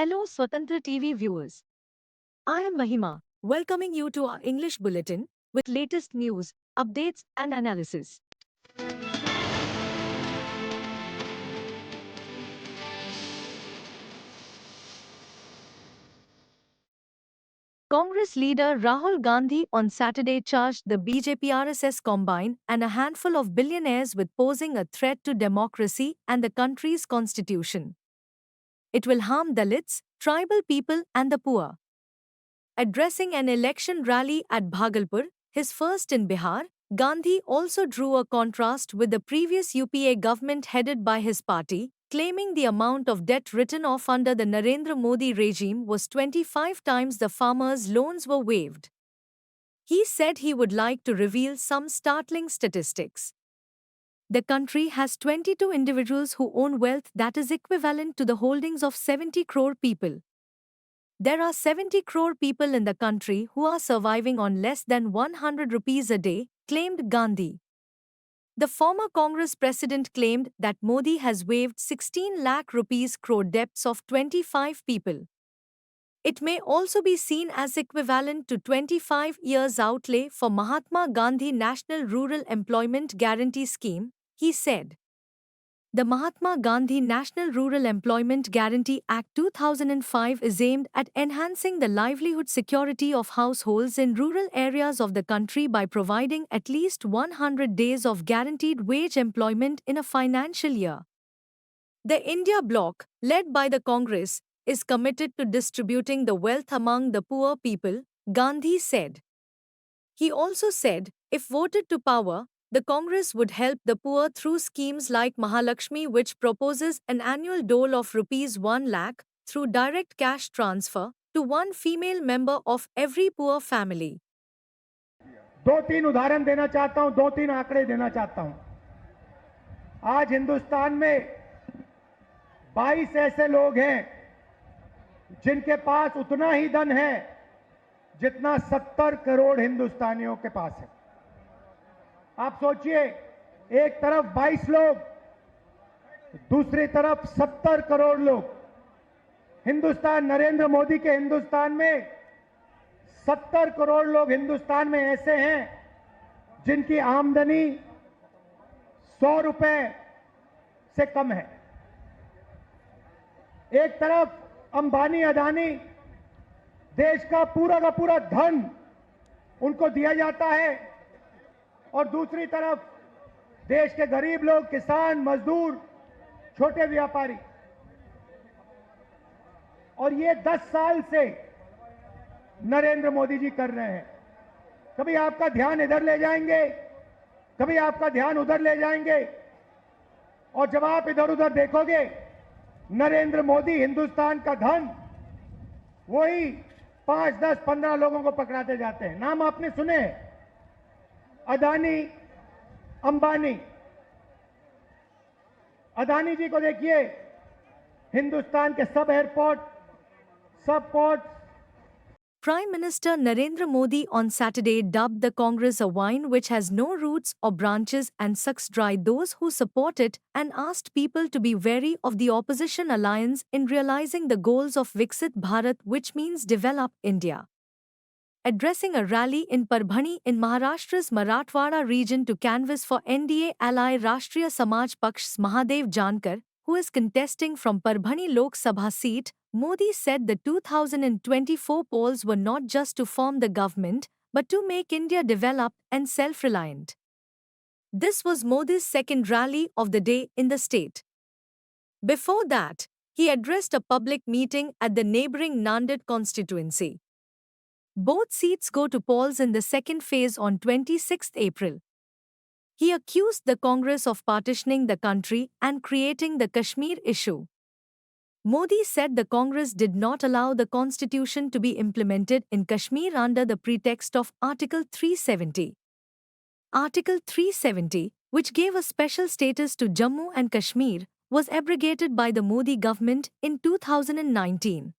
Hello, Swatantra TV viewers. I am Mahima, welcoming you to our English bulletin with latest news, updates, and analysis. Congress leader Rahul Gandhi on Saturday charged the BJP RSS combine and a handful of billionaires with posing a threat to democracy and the country's constitution. It will harm Dalits, tribal people, and the poor. Addressing an election rally at Bhagalpur, his first in Bihar, Gandhi also drew a contrast with the previous UPA government headed by his party, claiming the amount of debt written off under the Narendra Modi regime was 25 times the farmers' loans were waived. He said he would like to reveal some startling statistics. The country has 22 individuals who own wealth that is equivalent to the holdings of 70 crore people. There are 70 crore people in the country who are surviving on less than 100 rupees a day, claimed Gandhi. The former Congress president claimed that Modi has waived 16 lakh rupees crore debts of 25 people. It may also be seen as equivalent to 25 years outlay for Mahatma Gandhi National Rural Employment Guarantee Scheme, he said. The Mahatma Gandhi National Rural Employment Guarantee Act 2005 is aimed at enhancing the livelihood security of households in rural areas of the country by providing at least 100 days of guaranteed wage employment in a financial year. The India bloc, led by the Congress, is committed to distributing the wealth among the poor people, Gandhi said. He also said, if voted to power, the Congress would help the poor through schemes like Mahalakshmi, which proposes an annual dole of rupees 1 lakh through direct cash transfer to one female member of every poor family. दो तीन उदाहरण देना चाहता हूं, दो तीन आंकड़े देना चाहता हूं। आज हिंदुस्तान में 22 ऐसे लोग हैं जिनके पास उतना ही धन है जितना 70 करोड़ हिंदुस्तानियों के पास है। आप सोचिए, एक तरफ 22 लोग, दूसरी तरफ 70 करोड़ लोग। हिंदुस्तान, नरेंद्र मोदी के हिंदुस्तान में 70 करोड़ लोग हिंदुस्तान में ऐसे हैं जिनकी आमदनी 100 रुपए से कम है। एक तरफ अंबानी, अदानी, देश का पूरा धन उनको दिया जाता है और दूसरी तरफ देश के गरीब लोग, किसान, मजदूर, छोटे व्यापारी। और ये 10 साल से नरेंद्र मोदी जी कर रहे हैं। कभी आपका ध्यान इधर ले जाएंगे, कभी आपका ध्यान उधर ले जाएंगे, और जब आप इधर उधर देखोगे, नरेंद्र मोदी हिंदुस्तान का धन वही 5, 10, 15 लोगों को पकड़ाते जाते हैं। नाम आपने सुने, अदानी, अंबानी। अदानी जी को देखिए, हिंदुस्तान के सब एयरपोर्ट, सब port. Prime Minister Narendra Modi on Saturday dubbed the Congress a vine which has no roots or branches and sucks dry those who support it, and asked people to be wary of the opposition alliance in realizing the goals of Viksit Bharat, which means develop India. Addressing a rally in Parbhani in Maharashtra's Marathwada region to canvass for NDA ally Rashtriya Samaj Paksh's Mahadev Jankar, who is contesting from Parbhani Lok Sabha seat, Modi said the 2024 polls were not just to form the government, but to make India developed and self-reliant. This was Modi's second rally of the day in the state. Before that, he addressed a public meeting at the neighboring Nanded constituency. Both seats go to polls in the second phase on 26 April. He accused the Congress of partitioning the country and creating the Kashmir issue. Modi said the Congress did not allow the constitution to be implemented in Kashmir under the pretext of Article 370. Article 370, which gave a special status to Jammu and Kashmir, was abrogated by the Modi government in 2019.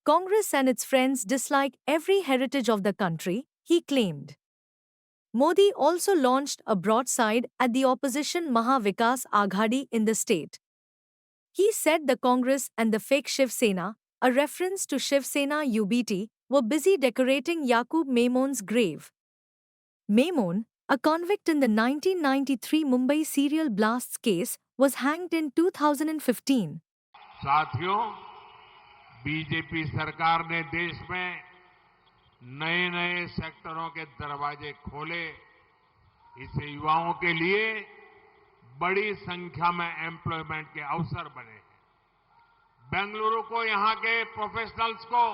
Congress and its friends dislike every heritage of the country, he claimed. Modi also launched a broadside at the opposition Maha Vikas Aghadi in the state. He said the Congress and the fake Shiv Sena, a reference to Shiv Sena UBT, were busy decorating Yaqub Memon's grave. Memon, a convict in the 1993 Mumbai serial blasts case, was hanged in 2015. साथियों, BJP सरकार ने देश में नए नए सेक्टरों के दरवाजे खोले। इससे युवाओं के लिए बड़ी संख्या में एम्प्लॉयमेंट के अवसर बने हैं। बेंगलुरु को, यहां के प्रोफेशनल्स को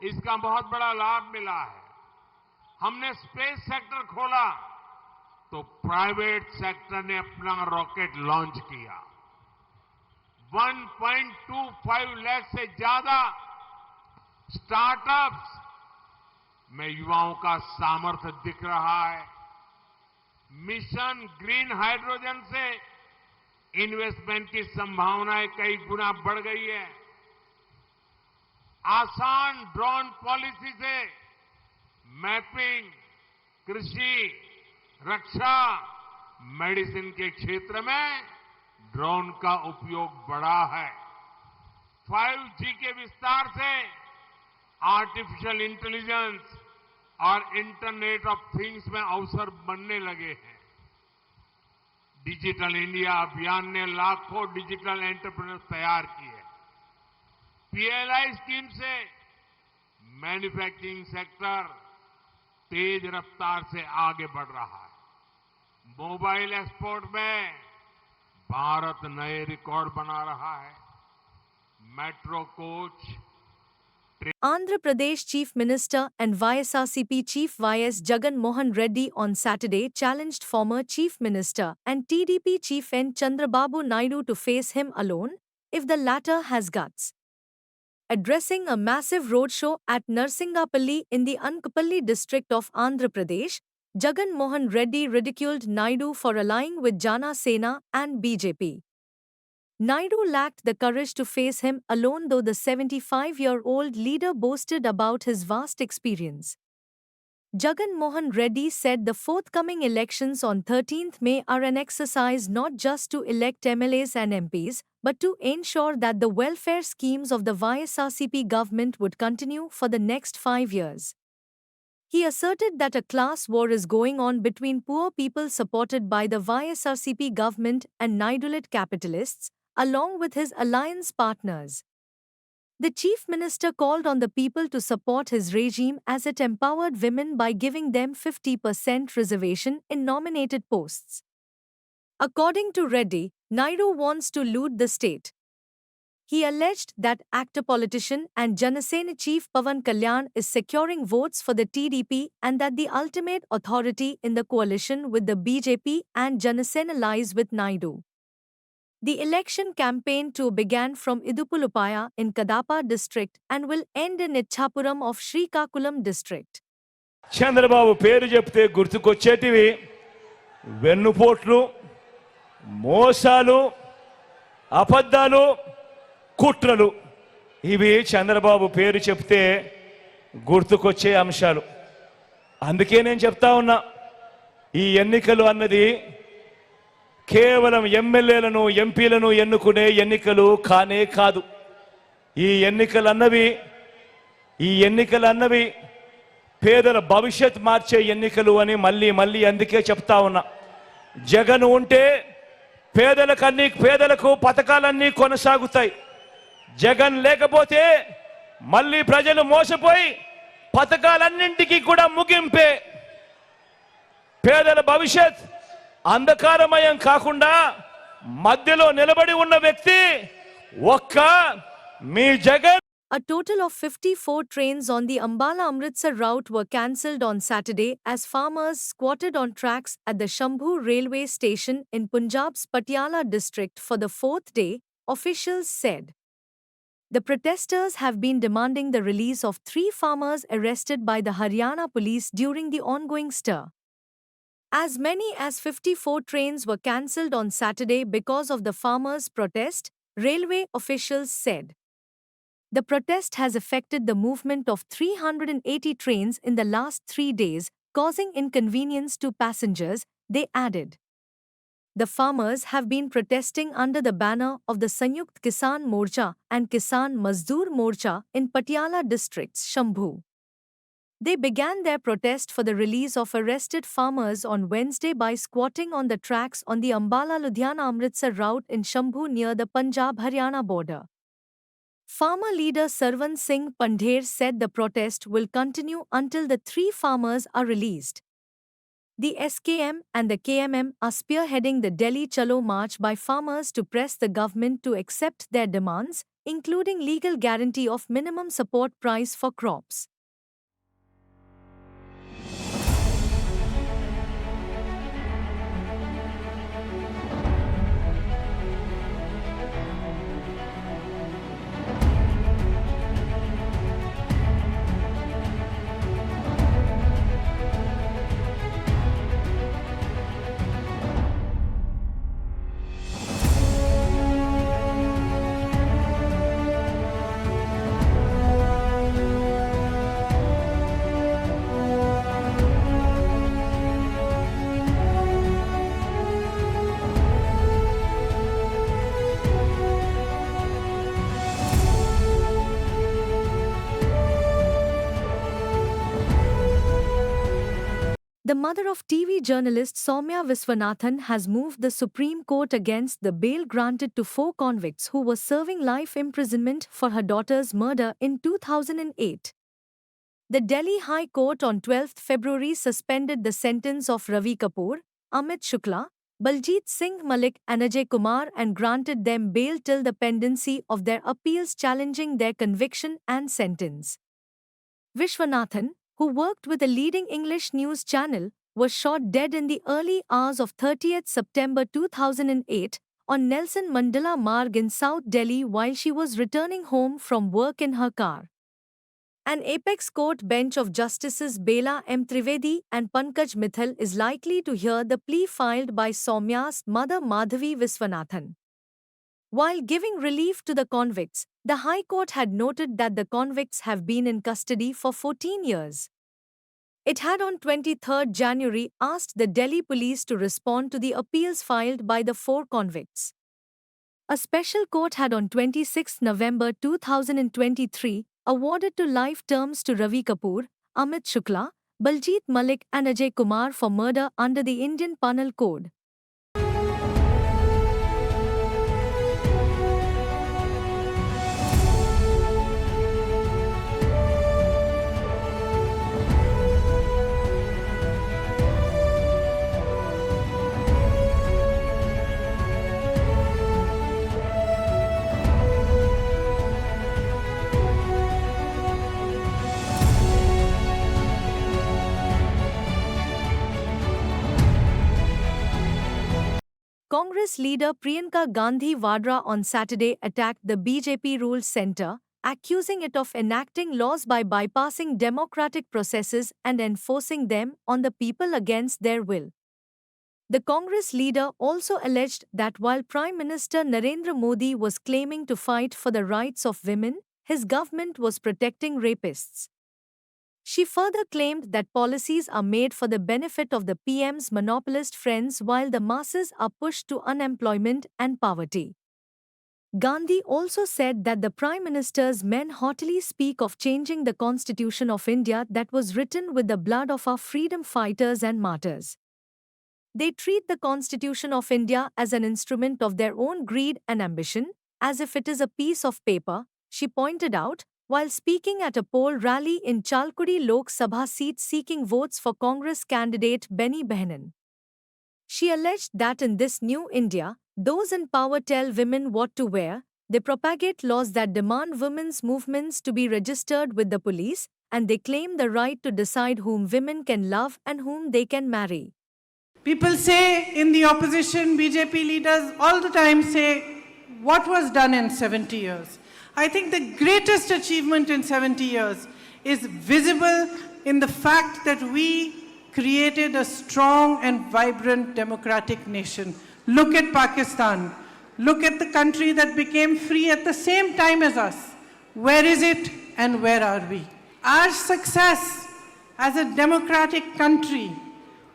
इसका बहुत बड़ा लाभ मिला है। हमने स्पेस सेक्टर खोला तो प्राइवेट सेक्टर ने अपना रॉकेट लॉन्च किया। 1.25 लाख से ज्यादा स्टार्टअप्स में युवाओं का सामर्थ्य दिख रहा है। मिशन ग्रीन हाइड्रोजन से इन्वेस्टमेंट की संभावनाएं कई गुना बढ़ गई है। आसान ड्रोन पॉलिसी से मैपिंग, कृषि, रक्षा, मेडिसिन के क्षेत्र में ड्रोन का उपयोग बढ़ा है। 5G के विस्तार से आर्टिफिशियल इंटेलिजेंस और इंटरनेट ऑफ थिंग्स में अवसर बनने लगे हैं। डिजिटल इंडिया अभियान ने लाखों डिजिटल एंटरप्रेन्योर्स तैयार किए। PLI स्कीम से मैन्युफैक्चरिंग सेक्टर तेज रफ्तार से आगे बढ़ रहा है। मोबाइल एक्सपोर्ट में भारत नए रिकॉर्ड बना रहा है। Metro coach, Andhra Pradesh Chief Minister and YSRCP Chief YS Jagan Mohan Reddy on Saturday challenged former Chief Minister and TDP Chief N. Chandrababu Naidu to face him alone, if the latter has guts. Addressing a massive roadshow at Narsingapalli in the Ankappalli district of Andhra Pradesh, Jagan Mohan Reddy ridiculed Naidu for allying with Jana Sena and BJP. Naidu lacked the courage to face him alone, though the 75-year-old leader boasted about his vast experience. Jagan Mohan Reddy said the forthcoming elections on 13th May are an exercise not just to elect MLAs and MPs, but to ensure that the welfare schemes of the YSRCP government would continue for the next 5 years. He asserted that a class war is going on between poor people supported by the YSRCP government and Naidu-led capitalists, along with his alliance partners. The Chief Minister called on the people to support his regime as it empowered women by giving them 50% reservation in nominated posts. According to Reddy, Naidu wants to loot the state. He alleged that actor-politician and Janasena chief Pawan Kalyan is securing votes for the TDP and that the ultimate authority in the coalition with the BJP and Janasena lies with Naidu. The election campaign too began from Idupulupaya in Kadapa district and will end in Ichhapuram of Srikakulam district. Chandrababu పేరు చెప్తే గుర్తుకొచ్చేటివి వెన్నుపోట్లు, మోసాలు, అబద్ధాలు, కుట్రలు. ఇవి చంద్రబాబు పేరు చెప్తే గుర్తుకొచ్చే అంశాలు. అందుకే నేను చెప్తా ఉన్నా, ఈ ఎన్నికలు అన్నది కేవలం ఎమ్మెల్యేలను, ఎంపీలను ఎన్నుకునే ఎన్నికలు కానే కాదు. ఈ ఎన్నికలన్నవి పేదల భవిష్యత్ మార్చే ఎన్నికలు అని మళ్ళీ అందుకే చెప్తా ఉన్నా. జగన్ ఉంటే పేదలకు పథకాలన్నీ కొనసాగుతాయి. జగన్ లేకపోతే మళ్ళీ ప్రజలు మోసపోయి పథకాలన్నింటికీ కూడా ముగింపే. పేదల భవిష్యత్ అంధకారమయం కాకుండా మధ్యలో నిలబడి ఉన్న వ్యక్తి ఒక్క మీ Jagan. A total of 54 trains on the Ambala-Amritsar route were cancelled on Saturday as farmers squatted on tracks at the Shambhu railway station in Punjab's Patiala district for the fourth day, officials said. The protesters have been demanding the release of 3 farmers arrested by the Haryana police during the ongoing stir. As many as 54 trains were cancelled on Saturday because of the farmers' protest, railway officials said. The protest has affected the movement of 380 trains in the last 3 days, causing inconvenience to passengers, they added. the farmers have been protesting under the banner of the Sanyukt Kisan Morcha and Kisan Mazdoor Morcha in Patiala districts, Shambhu. They began their protest for the release of arrested farmers on Wednesday by squatting on the tracks on the Ambala-Ludhiana-Amritsar route in Shambhu near the Punjab-Haryana border. Farmer leader Sarwan Singh Pandher said the protest will continue until the three farmers are released. The SKM and the KMM are spearheading the Delhi Chalo march by farmers to press the government to accept their demands, including legal guarantee of minimum support price for crops. The mother of TV journalist Soumya Viswanathan has moved the Supreme Court against the bail granted to 4 convicts who were serving life imprisonment for her daughter's murder in 2008. The Delhi High Court on 12 February suspended the sentence of Ravi Kapoor, Amit Shukla, Baljit Singh Malik and Ajay Kumar and granted them bail till the pendency of their appeals challenging their conviction and sentence. Viswanathan, who worked with a leading English news channel, was shot dead in the early hours of 30th September 2008 on Nelson Mandela Marg in South Delhi while she was returning home from work in her car. An apex court bench of Justices Bela M. Trivedi and Pankaj Mithal is likely to hear the plea filed by Soumya's mother Madhavi Viswanathan. While giving relief to the convicts, the High Court had noted that the convicts have been in custody for 14 years. It had on 23 January asked the Delhi police to respond to the appeals filed by the 4 convicts. A special court had on 26 November 2023 awarded to life terms to Ravi Kapoor, Amit Shukla, Baljit Malik and Ajay Kumar for murder under the Indian Penal Code. Congress leader Priyanka Gandhi Vadra on Saturday attacked the BJP-ruled centre, accusing it of enacting laws by bypassing democratic processes and enforcing them on the people against their will. The Congress leader also alleged that while Prime Minister Narendra Modi was claiming to fight for the rights of women, his government was protecting rapists. She further claimed that policies are made for the benefit of the PM's monopolist friends while the masses are pushed to unemployment and poverty. Gandhi also said that the Prime Minister's men haughtily speak of changing the Constitution of India that was written with the blood of our freedom fighters and martyrs. They treat the Constitution of India as an instrument of their own greed and ambition, as if it is a piece of paper, she pointed out, while speaking at a poll rally in Chalkudi Lok Sabha seat seeking votes for Congress candidate Benny Behanan. She alleged that in this new India, those in power tell women what to wear, they propagate laws that demand women's movements to be registered with the police, and they claim the right to decide whom women can love and whom they can marry. People say in the opposition, BJP leaders all the time say, what was done in 70 years? I think the greatest achievement in 70 years is visible in the fact that we created a strong and vibrant democratic nation. Look at Pakistan. Look at the country that became free at the same time as us. Where is it and where are we? Our success as a democratic country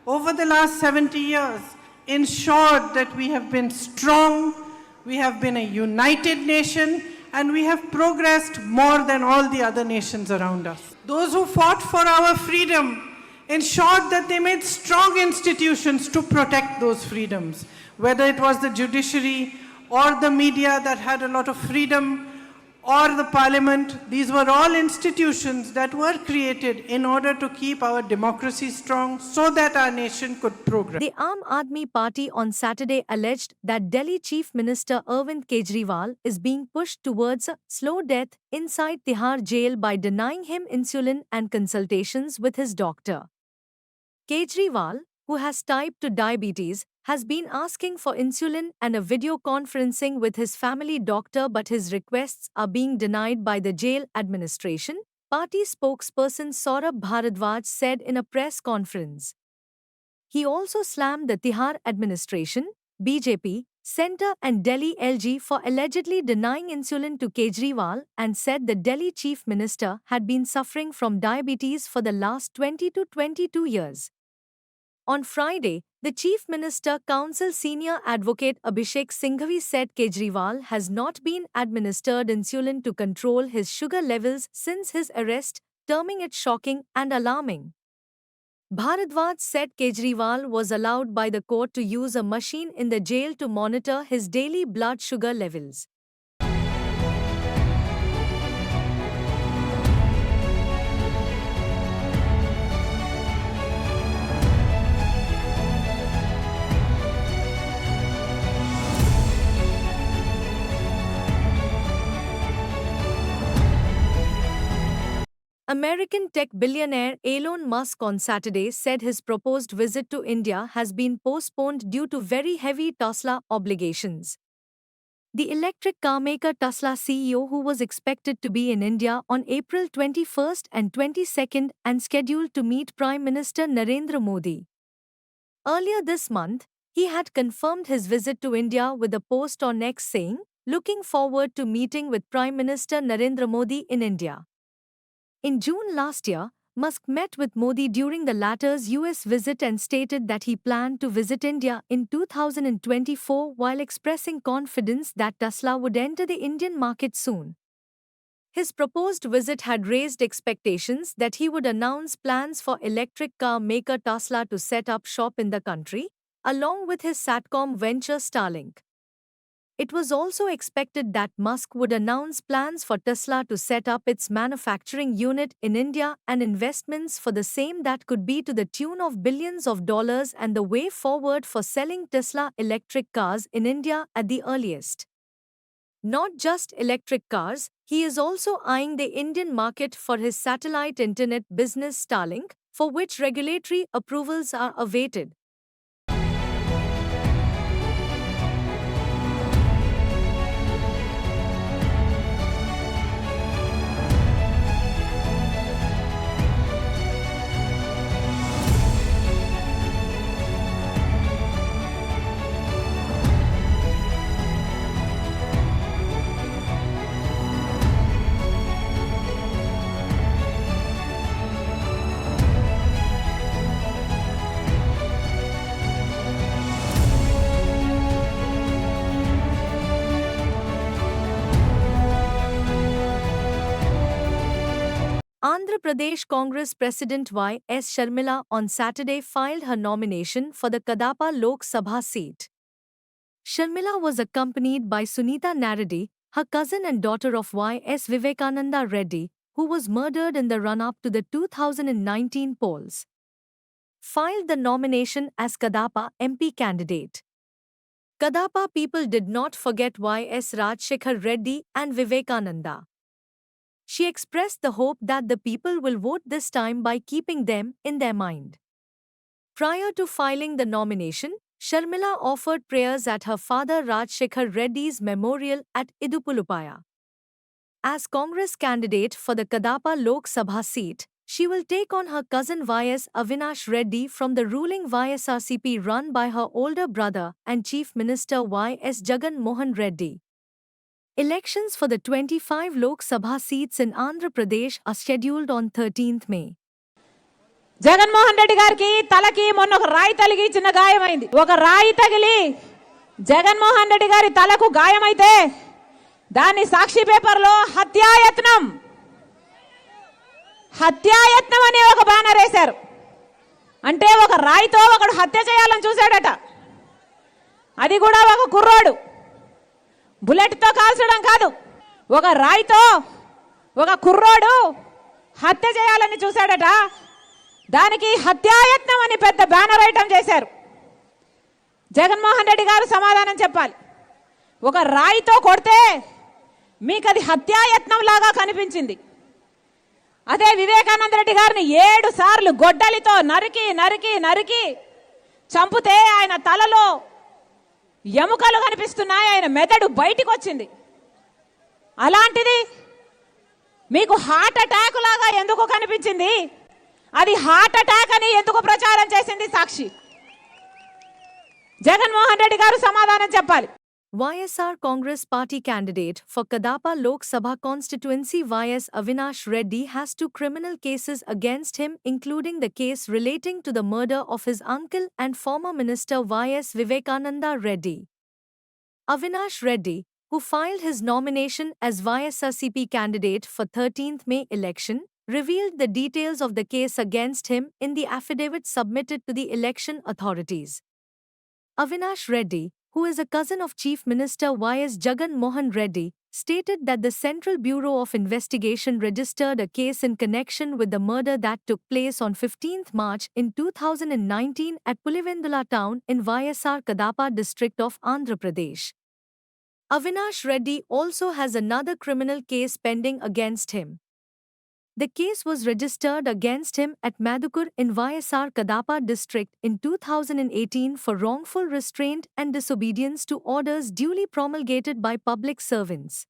over the last 70 years ensured that we have been strong, we have been a united nation, and we have progressed more than all the other nations around us. Those who fought for our freedom ensured that they made strong institutions to protect those freedoms, whether it was the judiciary or the media that had a lot of freedom, or the parliament. These were all institutions that were created in order to keep our democracy strong so that our nation could progress. The Aam Aadmi Party on Saturday alleged that Delhi Chief Minister Arvind Kejriwal is being pushed towards a slow death inside Tihar jail by denying him insulin and consultations with his doctor. Kejriwal, who has type 2 diabetes, has been asking for insulin and a video conferencing with his family doctor, but his requests are being denied by the jail administration, party spokesperson Saurabh Bharadwaj said in a press conference. He also slammed the Tihar administration, BJP, Centre and Delhi LG for allegedly denying insulin to Kejriwal and said the Delhi Chief Minister had been suffering from diabetes for the last 20 to 22 years. On Friday, the Chief Minister Council senior advocate Abhishek Singhvi said Kejriwal has not been administered insulin to control his sugar levels since his arrest, terming it shocking and alarming. Bharadwaj said Kejriwal was allowed by the court to use a machine in the jail to monitor his daily blood sugar levels. American tech billionaire Elon Musk on Saturday said his proposed visit to India has been postponed due to very heavy Tesla obligations. The electric car maker Tesla CEO, who was expected to be in India on April 21st and 22nd and scheduled to meet Prime Minister Narendra Modi. Earlier this month, he had confirmed his visit to India with a post on X saying, "Looking forward to meeting with Prime Minister Narendra Modi in India." In June last year, Musk met with Modi during the latter's US visit and stated that he planned to visit India in 2024 while expressing confidence that Tesla would enter the Indian market soon. His proposed visit had raised expectations that he would announce plans for electric car maker Tesla to set up shop in the country, along with his Satcom venture Starlink. It was also expected that Musk would announce plans for Tesla to set up its manufacturing unit in India and investments for the same that could be to the tune of billions of dollars and the way forward for selling Tesla electric cars in India at the earliest. Not just electric cars, he is also eyeing the Indian market for his satellite internet business Starlink, for which regulatory approvals are awaited. Andhra Pradesh Congress President Y.S. Sharmila on Saturday filed her nomination for the Kadapa Lok Sabha seat. Sharmila was accompanied by Sunita Naredi, her cousin and daughter of Y.S. Vivekananda Reddy, who was murdered in the run-up to the 2019 polls. Filed the nomination as Kadapa MP candidate. Kadapa people did not forget Y.S. Rajshekhar Reddy and Vivekananda. She expressed the hope that the people will vote this time by keeping them in their mind. Prior to filing the nomination, Sharmila offered prayers at her father Rajshekhar Reddy's memorial at Idupulupaya. As Congress candidate for the Kadapa Lok Sabha seat, she will take on her cousin Y.S. Avinash Reddy from the ruling YSRCP run by her older brother and Chief Minister Y.S. Jagan Mohan Reddy. Elections for the 25 Lok Sabha seats in Andhra Pradesh are scheduled on 13th May. Jaganmohan Reddy గారికి తలకి మొన్న ఒక రాయి తగిలి చిన్న గాయమైంది. ఒక రాయి తగిలి జగన్మోహన్ రెడ్డి గారి తలకు గాయమైతే దాన్ని సాక్షి పేపర్లో హత్యాయత్నం అని ఒక బ్యానర్ వేశారు. అంటే ఒక రాయితో ఒకడు హత్య చేయాలని చూశాడట. అది కూడా ఒక కుర్రోడు, బుల్లెట్తో కాల్చడం కాదు, ఒక రాయితో ఒక కుర్రోడు హత్య చేయాలని చూశాడట. దానికి హత్యాయత్నం అని పెద్ద బ్యానర్ ఐటమ్ చేశారు. జగన్మోహన్ రెడ్డి గారు సమాధానం చెప్పాలి. ఒక రాయితో కొడితే మీకు అది హత్యాయత్నం లాగా కనిపించింది. అదే వివేకానంద రెడ్డి గారిని 7 సార్లు గొడ్డలితో నరికి నరికి నరికి చంపితే ఆయన తలలో ఎముకలు కనిపిస్తున్నాయి, ఆయన మెదడు బయటికి వచ్చింది. అలాంటిది మీకు హార్ట్ అటాక్ లాగా ఎందుకు కనిపించింది? అది హార్ట్ అటాక్ అని ఎందుకు ప్రచారం చేసింది సాక్షి? జగన్మోహన్ రెడ్డి గారు సమాధానం చెప్పాలి. YSR Congress Party candidate for Kadapa Lok Sabha constituency YS Avinash Reddy has 2 criminal cases against him, including the case relating to the murder of his uncle and former minister YS Vivekananda Reddy. Avinash Reddy, who filed his nomination as YSRCP candidate for 13th May election, revealed the details of the case against him in the affidavit submitted to the election authorities. Avinash Reddy, who is a cousin of Chief Minister YS Jagan Mohan Reddy, stated that the Central Bureau of Investigation registered a case in connection with the murder that took place on 15th March in 2019 at Pulivendula town in YSR Kadapa district of Andhra Pradesh. Avinash Reddy also has another criminal case pending against him. The case was registered against him at Madhukur in YSR Kadapa district in 2018 for wrongful restraint and disobedience to orders duly promulgated by public servants.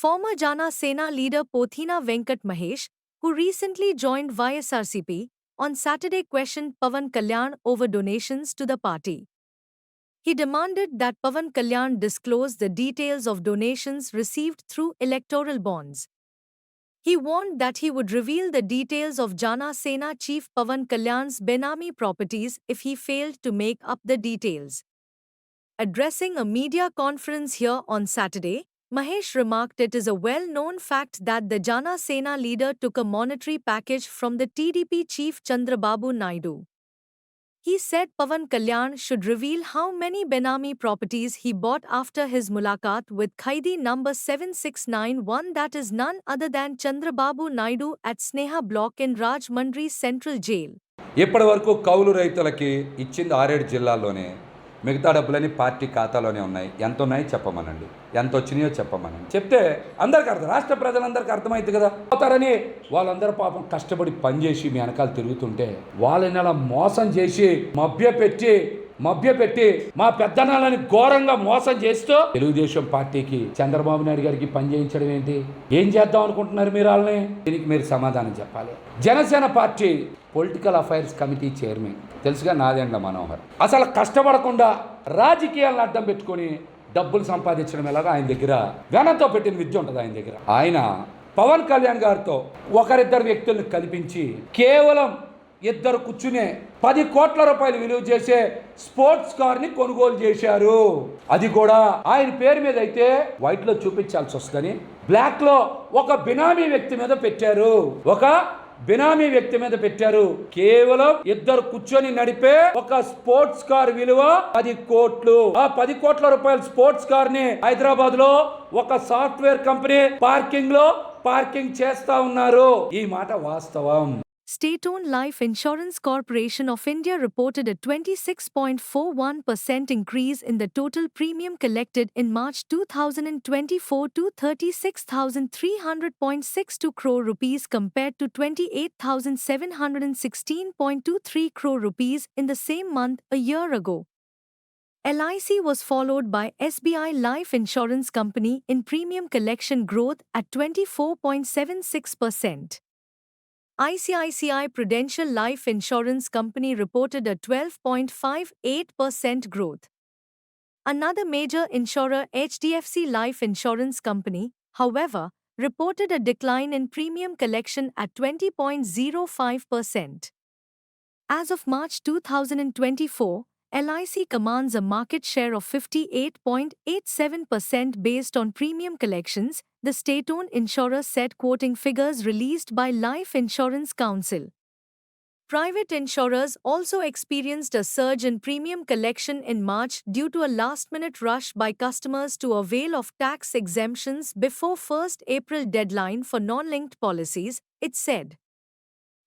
Former Jana Sena leader Pothina Venkat Mahesh, who recently joined YSRCP, on Saturday questioned Pawan Kalyan over donations to the party. He demanded that Pawan Kalyan disclose the details of donations received through electoral bonds. He warned that he would reveal the details of Jana Sena chief Pawan Kalyan's Benami properties if he failed to make up the details. Addressing a media conference here on Saturday, Mahesh remarked it is a well-known fact that the Jana Sena leader took a monetary package from the TDP chief Chandrababu Naidu. He said Pawan Kalyan should reveal how many Benami properties he bought after his mulaqat with Qaidi number 7691, that is none other than Chandrababu Naidu at Sneha block in Rajmundry Central Jail. ఇప్పటి వరకు కౌలు రైతులకి ఇచ్చింది 6-7 జిల్లాల్లోనే, మిగతా డబ్బులన్నీ party ఖాతాలోనే ఉన్నాయి. ఎంత ఉన్నాయో చెప్పమనండి, ఎంత వచ్చినాయో చెప్పమనండి. చెప్తే అందరికీ అర్థం, రాష్ట్ర ప్రజలందరికీ అర్థమైంది కదా. అవుతారని వాళ్ళందరూ పాపం కష్టపడి పనిచేసి మీ వెనకాల తిరుగుతుంటే వాళ్ళని అలా మోసం చేసి మభ్యపెట్టి మా పెద్దనాలని ఘోరంగా మోసం చేస్తూ తెలుగుదేశం పార్టీకి చంద్రబాబు నాయుడు గారికి పని చేయించడం ఏంటి? ఏం చేద్దాం అనుకుంటున్నారు మీరు వాళ్ళని? దీనికి మీరు సమాధానం చెప్పాలి. Janasena party political affairs committee chairman తెలుసుగా నాదెండ్ల మనోహర్ అసలు కష్టపడకుండా రాజకీయాలను అడ్డం పెట్టుకొని డబ్బులు సంపాదించడం ఎలాగా ఆయన దగ్గర ఘనంతో పెట్టిన విద్య ఉంటుంది. ఆయన దగ్గర ఆయన పవన్ కళ్యాణ్ గారితో ఒకరిద్దరు వ్యక్తులను కల్పించి కేవలం ఇద్దరు కూర్చునే 10 కోట్ల రూపాయలు విలువ చేసే స్పోర్ట్స్ కార్ని కొనుగోలు చేశారు. అది కూడా ఆయన పేరు మీద అయితే వైట్ లో చూపించాల్సి వస్తుందని బ్లాక్ లో ఒక బినామీ వ్యక్తి మీద పెట్టారు. కేవలం ఇద్దరు కూర్చొని నడిపే ఒక స్పోర్ట్స్ కార్ విలువ 10 కోట్లు. ఆ 10 కోట్ల రూపాయల స్పోర్ట్స్ కార్ ని హైదరాబాద్ లో ఒక సాఫ్ట్వేర్ కంపెనీ పార్కింగ్ చేస్తా ఉన్నారు. ఈ మాట వాస్తవం. State-owned Life Insurance Corporation of India reported a 26.41% increase in the total premium collected in March 2024 to 36,300.62 crore rupees compared to 28,716.23 crore rupees in the same month a year ago. LIC was followed by SBI Life Insurance Company in premium collection growth at 24.76%. ICICI Prudential Life Insurance Company reported a 12.58% growth. Another major insurer, HDFC Life Insurance Company, however, reported a decline in premium collection at 20.05%. As of March 2024, LIC commands a market share of 58.87% based on premium collections, the state-owned insurer said, quoting figures released by Life Insurance Council. Private insurers also experienced a surge in premium collection in March due to a last-minute rush by customers to avail of tax exemptions before 1st April deadline for non-linked policies, it said.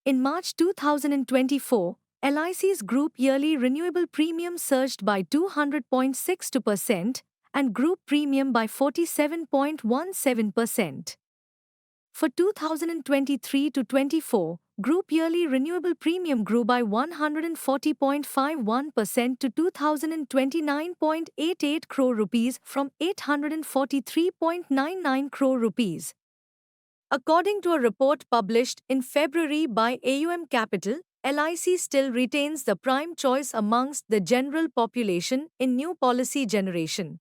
In March 2024, LIC's group yearly renewable premium surged by 200.62% and group premium by 47.17%. For 2023 to 24, group yearly renewable premium grew by 140.51% to 2,029.88 crore rupees from 843.99 crore rupees. According to a report published in February by AUM Capital, LIC still retains the prime choice amongst the general population in new policy generation.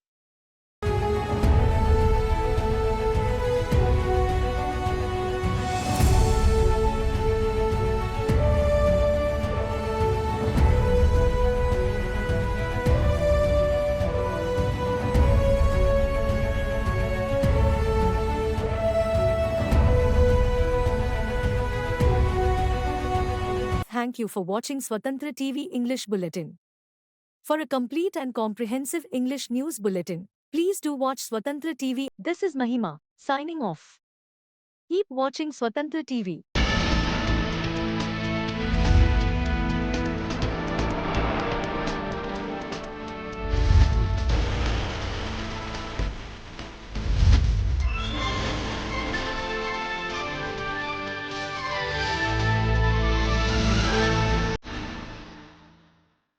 Thank you for watching Swatantra TV English Bulletin. For a complete and comprehensive English news bulletin, please do watch Swatantra TV. This is Mahima, signing off. Keep watching Swatantra TV.